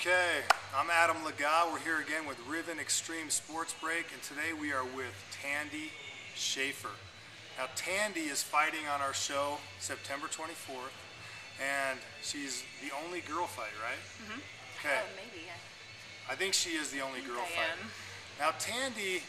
Okay, I'm Adam Laga. We're here again with Riven Extreme Sports Break, and today we are with Tandi Schaefer. Now, Tandi is fighting on our show September 24th, and she's the only girl fight, right? Mm-hmm. Okay. Maybe, yeah. I think she is the only girl I fighter. am. Now, Tandi,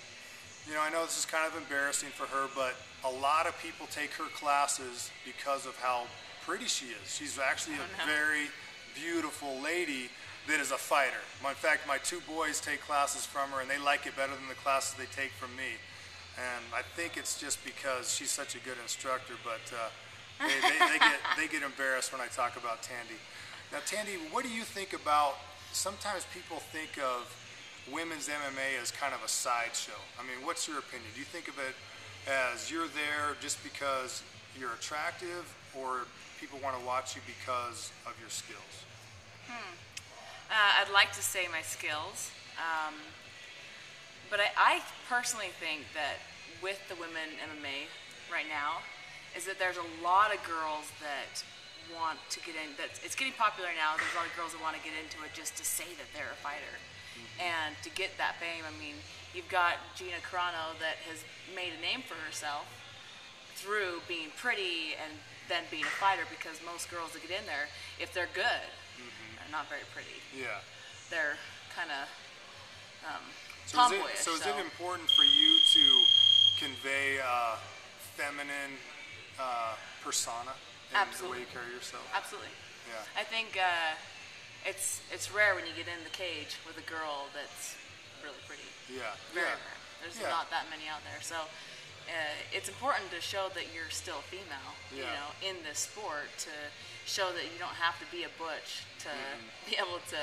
you know, I know this is kind of embarrassing for her, but a lot of people take her classes because of how pretty she is. She's actually a very beautiful lady that is a fighter. In fact, my two boys take classes from her, and they like it better than the classes they take from me. And I think it's just because she's such a good instructor, but they get embarrassed when I talk about Tandi. Now, Tandi, what do you think about, sometimes people think of women's MMA as kind of a sideshow. I mean, what's your opinion? Do you think of it as you're there just because you're attractive, or people want to watch you because of your skills? I'd like to say my skills, but I personally think that with the women MMA right now is that there's a lot of girls that want to get in, that it's getting popular now. There's a lot of girls that want to get into it just to say that they're a fighter. And to get that fame, I mean, you've got Gina Carano that has made a name for herself through being pretty and then being a fighter, because most girls that get in there, if they're good, are not very pretty. Yeah. They're kind of tomboyish. So is it important for you to convey a feminine persona in the way you carry yourself? Absolutely. Yeah. I think it's rare when you get in the cage with a girl that's really pretty. Yeah. Very rare. There's not that many out there. So it's important to show that you're still female, you know, in this sport, to show that you don't have to be a butch to be able to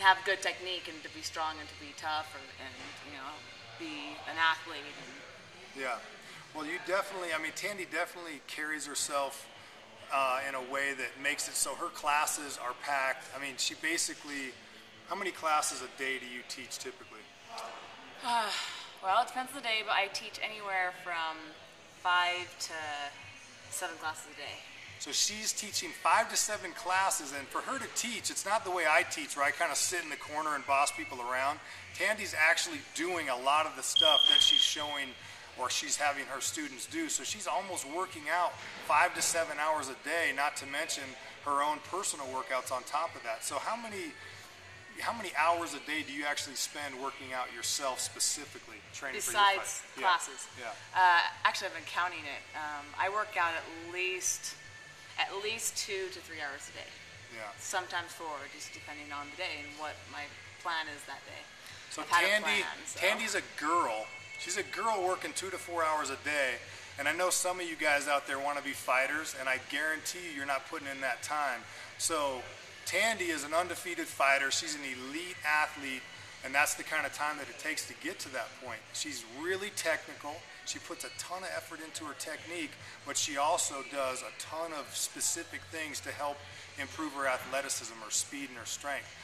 have good technique and to be strong and to be tough, and you know, be an athlete. Yeah. Well, you definitely, I mean, Tandi definitely carries herself in a way that makes it so her classes are packed. I mean, she basically, how many classes a day do you teach typically? Well, it depends on the day, but I teach anywhere from 5 to 7 classes a day. So she's teaching 5 to 7 classes, and for her to teach, it's not the way I teach, where I kind of sit in the corner and boss people around. Tandi's actually doing a lot of the stuff that she's showing, or she's having her students do. So she's almost working out 5 to 7 hours a day, not to mention her own personal workouts on top of that. So how many hours a day do you actually spend working out yourself specifically, training besides for your fight? classes? Yeah. Actually, I've been counting it. I work out at least 2 to 3 hours a day. Yeah. Sometimes 4, just depending on the day and what my plan is that day. So Tandi's a girl. She's a girl working 2 to 4 hours a day, and I know some of you guys out there want to be fighters, and I guarantee you're not putting in that time. So Tandi is an undefeated fighter. She's an elite athlete, and that's the kind of time that it takes to get to that point. She's really technical. She puts a ton of effort into her technique, but she also does a ton of specific things to help improve her athleticism, her speed, and her strength.